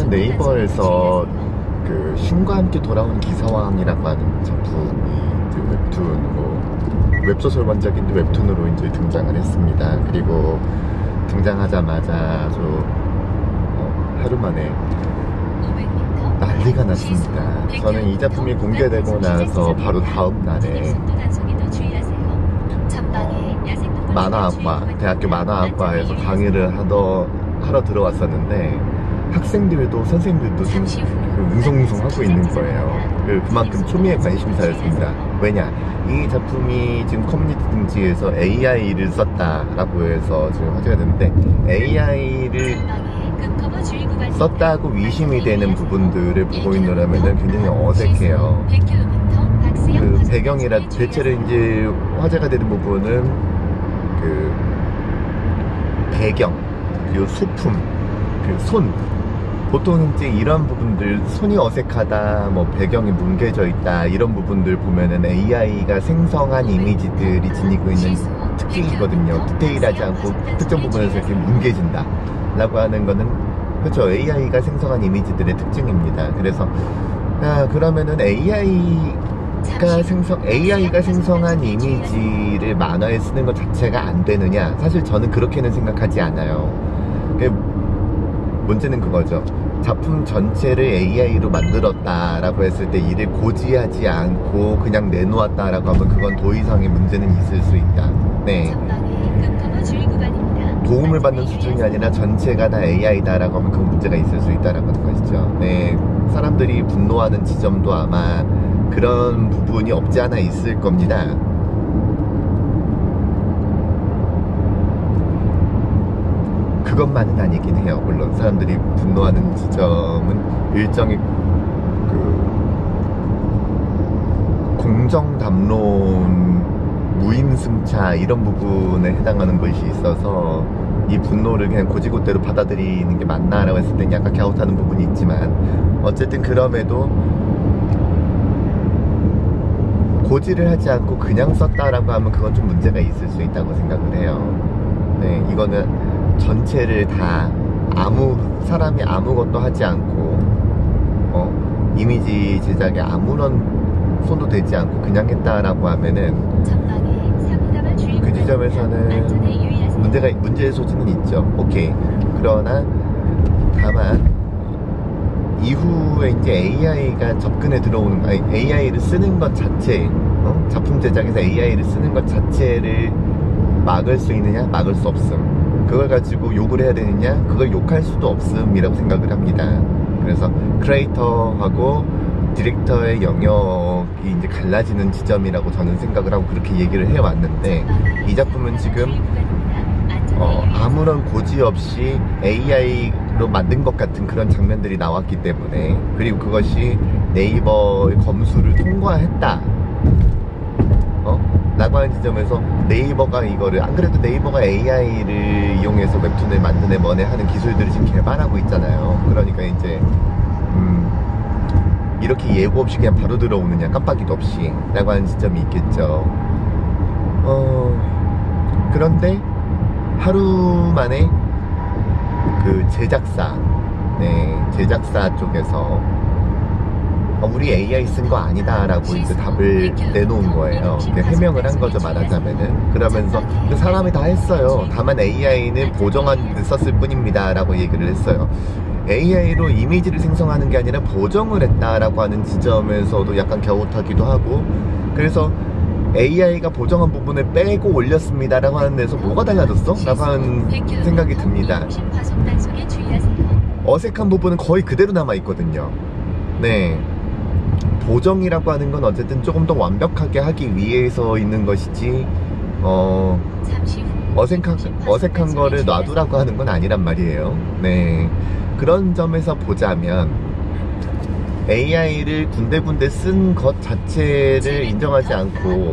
최근 네이버에서 그 신과 함께 돌아온 기사왕이라고 하는 작품이 이제 웹툰으로, 웹소설 원작인데 웹툰으로 이제 등장을 했습니다. 그리고 등장하자마자 아주 하루 만에 난리가 났습니다. 저는 이 작품이 공개되고 나서 바로 다음 날에 만화학과, 대학교 만화학과에서 강의를 하러 들어왔었는데 학생들도 선생님들도 좀 웅성웅성하고 있는 거예요. 그만큼 초미의 관심사였습니다. 왜냐, 이 작품이 지금 커뮤니티 등지에서 AI를 썼다라고 해서 지금 화제가 됐는데, AI를 썼다고 위심이 되는 부분들을 보고 있느라면 굉장히 어색해요. 그 배경이라 대체로 이제 화제가 되는 부분은 그 배경, 그리고 소품, 그 손. 보통 이제 이런 부분들, 손이 어색하다, 뭐 배경이 뭉개져 있다, 이런 부분들 보면은 AI가 생성한 이미지들이 지니고 있는 특징이거든요. 디테일하지 않고 특정 부분에서 이렇게 뭉개진다 라고 하는 거는, 그렇죠, AI가 생성한 이미지들의 특징입니다. 그래서 그러면은 AI가 생성한 이미지를 만화에 쓰는 것 자체가 안 되느냐? 사실 저는 그렇게는 생각하지 않아요. 문제는 그거죠. 작품 전체를 AI로 만들었다라고 했을 때 이를 고지하지 않고 그냥 내놓았다라고 하면 그건 더 이상의 문제는 있을 수 있다. 네. 도움을 받는 수준이 아니라 전체가 다 AI다라고 하면 그 문제가 있을 수 있다라고 하는 것이죠. 네. 사람들이 분노하는 지점도 아마 그런 부분이 없지 않아 있을 겁니다. 그것만은 아니긴 해요. 물론 사람들이 분노하는 지점은 일정의 그 공정담론, 무임승차 이런 부분에 해당하는 것이 있어서 이 분노를 그냥 고지고대로 받아들이는 게 맞나라고 했을 땐 약간 갸웃하는 부분이 있지만, 어쨌든 그럼에도 고지를 하지 않고 그냥 썼다라고 하면 그건 좀 문제가 있을 수 있다고 생각을 해요. 네, 이거는 전체를 다 사람이 아무것도 하지 않고 이미지 제작에 아무런 손도 대지 않고 그냥 했다라고 하면은 그 지점에서는 문제의 소지는 있죠. 오케이. 그러나 다만 이후에 이제 AI가 접근해 들어오는, AI를 쓰는 것 자체, 작품 제작에서 AI를 쓰는 것 자체를 막을 수 있느냐? 막을 수 없음. 그걸 가지고 욕을 해야 되느냐? 그걸 욕할 수도 없음이라고 생각을 합니다. 그래서 크리에이터하고 디렉터의 영역이 이제 갈라지는 지점이라고 저는 생각을 하고 그렇게 얘기를 해왔는데, 이 작품은 지금 아무런 고지 없이 AI로 만든 것 같은 그런 장면들이 나왔기 때문에, 그리고 그것이 네이버의 검수를 통과했다 라고 하는 지점에서 네이버가 이거를, 안 그래도 네이버가 AI를 이용해서 웹툰을 만드네 뭐네 하는 기술들을 지금 개발하고 있잖아요. 그러니까 이제 이렇게 예고 없이 그냥 바로 들어오느냐, 깜빡이도 없이 라고 하는 지점이 있겠죠. 그런데 하루 만에 그 제작사 쪽에서 우리 AI 쓴 거 아니다 라고 이제 답을 내놓은 거예요. 해명을 한 거죠, 말하자면은. 그러면서 그 사람이 다 했어요. 다만 AI는 보정한 데 썼을 뿐입니다 라고 얘기를 했어요. AI로 이미지를 생성하는 게 아니라 보정을 했다라고 하는 지점에서도 약간 갸웃하기도 하고, 그래서 AI가 보정한 부분을 빼고 올렸습니다 라고 하는 데서 뭐가 달라졌어? 라고 하는 생각이 듭니다. 어색한 부분은 거의 그대로 남아있거든요. 네. 보정이라고 하는 건 어쨌든 조금 더 완벽하게 하기 위해서 있는 것이지, 어색한 거를 놔두라고 하는 건 아니란 말이에요. 네. 그런 점에서 보자면 AI를 군데군데 쓴 것 자체를 인정하지 않고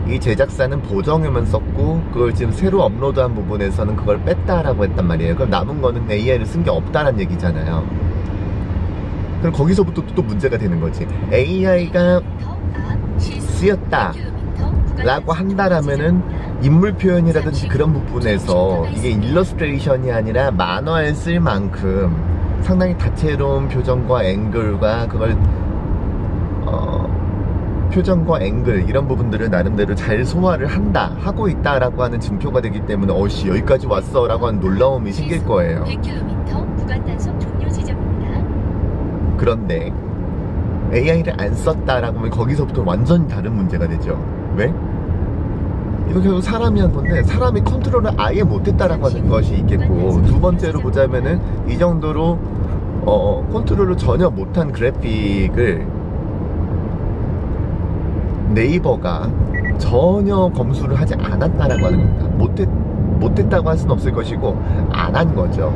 이 제작사는 보정에만 썼고, 그걸 지금 새로 업로드한 부분에서는 그걸 뺐다라고 했단 말이에요. 그럼 남은 거는 AI를 쓴 게 없다란 얘기잖아요. 그럼 거기서부터 또 문제가 되는 거지. AI가 쓰였다 라고 한다라면은 인물 표현이라든지 그런 부분에서 이게 일러스트레이션이 아니라 만화에 쓸 만큼 상당히 다채로운 표정과 앵글과 그걸 표정과 앵글 이런 부분들을 나름대로 잘 소화를 하고 있다라고 하는 증표가 되기 때문에 어씨 여기까지 왔어 라고 하는 놀라움이 생길 거예요. 100km 구간 단속 종료 지점입니다. 그런데 AI를 안 썼다라고 하면 거기서부터 완전히 다른 문제가 되죠. 왜? 이거 결국 사람이 한 건데 사람이 컨트롤을 아예 못했다라고 하는 것이 있겠고, 두 번째로 보자면은 이 정도로 컨트롤을 전혀 못한 그래픽을 네이버가 전혀 검수를 하지 않았다라고 하는 겁니다. 못했다고 할 수는 없을 것이고 안 한 거죠.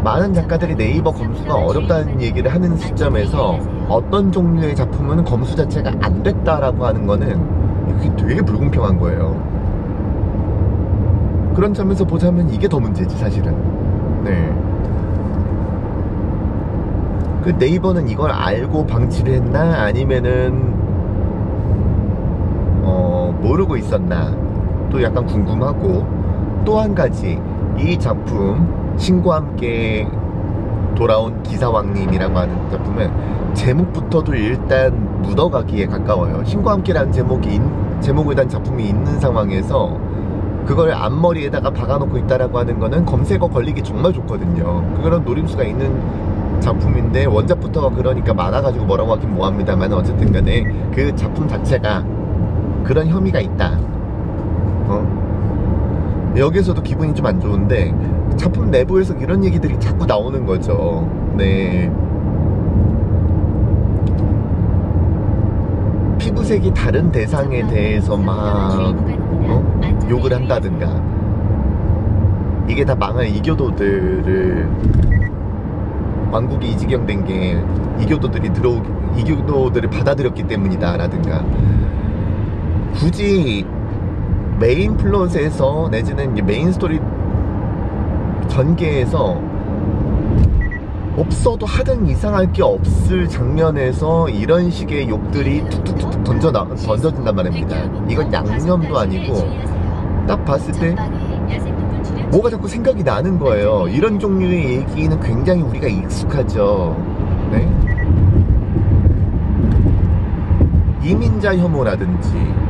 많은 작가들이 네이버 검수가 어렵다는 얘기를 하는 시점에서 어떤 종류의 작품은 검수 자체가 안 됐다라고 하는 거는 이게 되게 불공평한 거예요. 그런 점에서 보자면 이게 더 문제지 사실은. 네. 그 네이버는 이걸 알고 방치를 했나 아니면은 모르고 있었나 또 약간 궁금하고, 또 한 가지 이 작품 신과 함께 돌아온 기사왕님이라고 하는 작품은 제목부터도 일단 묻어가기에 가까워요. 신과 함께라는 제목에 대한 작품이 있는 상황에서 그걸 앞머리에다가 박아놓고 있다라고 하는 거는 검색어 걸리기 정말 좋거든요. 그런 노림수가 있는 작품인데 원작부터가 그러니까 많아가지고 뭐라고 하긴 뭐합니다만 어쨌든 간에 그 작품 자체가 그런 혐의가 있다. 여기서도 기분이 좀 안 좋은데 작품 내부에서 이런 얘기들이 자꾸 나오는 거죠. 네. 피부색이 다른 대상에 대해서 막 욕을 한다든가, 이게 다 망할 이교도들을, 왕국이 이 지경 된 게 이교도들을 받아들였기 때문이다 라든가, 굳이 메인 플롯에서 내지는 메인 스토리 전개에서 없어도 하등 이상할 게 없을 장면에서 이런 식의 욕들이 툭툭툭 던져진단 말입니다. 이건 양념도 아니고 딱 봤을 때 뭐가 자꾸 생각이 나는 거예요. 이런 종류의 얘기는 굉장히 우리가 익숙하죠. 네? 이민자 혐오라든지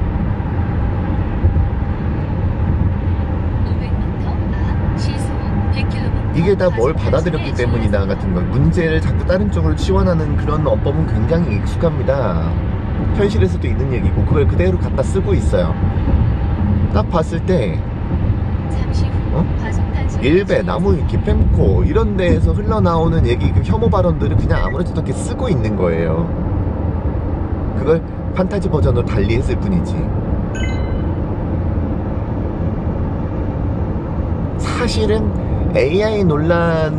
이게 다 뭘 받아들였기 때문이다 같은 거, 문제를 자꾸 다른 쪽으로 치환하는 그런 어법은 굉장히 익숙합니다. 현실에서도 있는 얘기고 그걸 그대로 갖다 쓰고 있어요. 딱 봤을 때 일베, 나무위키, 펜코 이런 데에서 흘러나오는 얘기, 그 혐오 발언들을 그냥 아무렇지도 않게 쓰고 있는 거예요. 그걸 판타지 버전으로 달리 했을 뿐이지. 사실은 AI 논란으로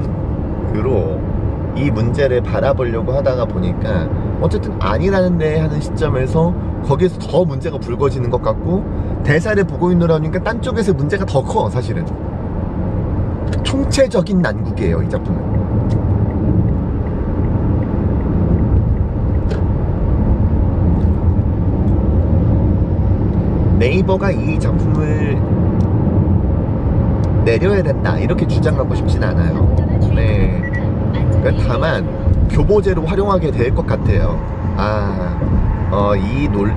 이 문제를 바라보려고 하다가 보니까 어쨌든 아니라는데 하는 시점에서 거기에서 더 문제가 불거지는 것 같고, 대사를 보고 있느라니까 딴 쪽에서 문제가 더 커. 사실은 총체적인 난국이에요 이 작품은. 네이버가 이 작품을 내려야 된다 이렇게 주장하고 싶진 않아요. 네. 그러니까 다만 교보제로 활용하게 될 것 같아요.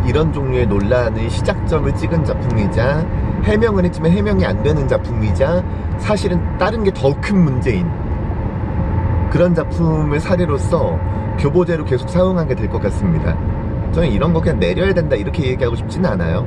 이런 종류의 논란의 시작점을 찍은 작품이자, 해명을 했지만 해명이 안 되는 작품이자, 사실은 다른 게 더 큰 문제인 그런 작품을 사례로서 교보제로 계속 사용하게 될 것 같습니다. 저는 이런 거 그냥 내려야 된다 이렇게 얘기하고 싶진 않아요.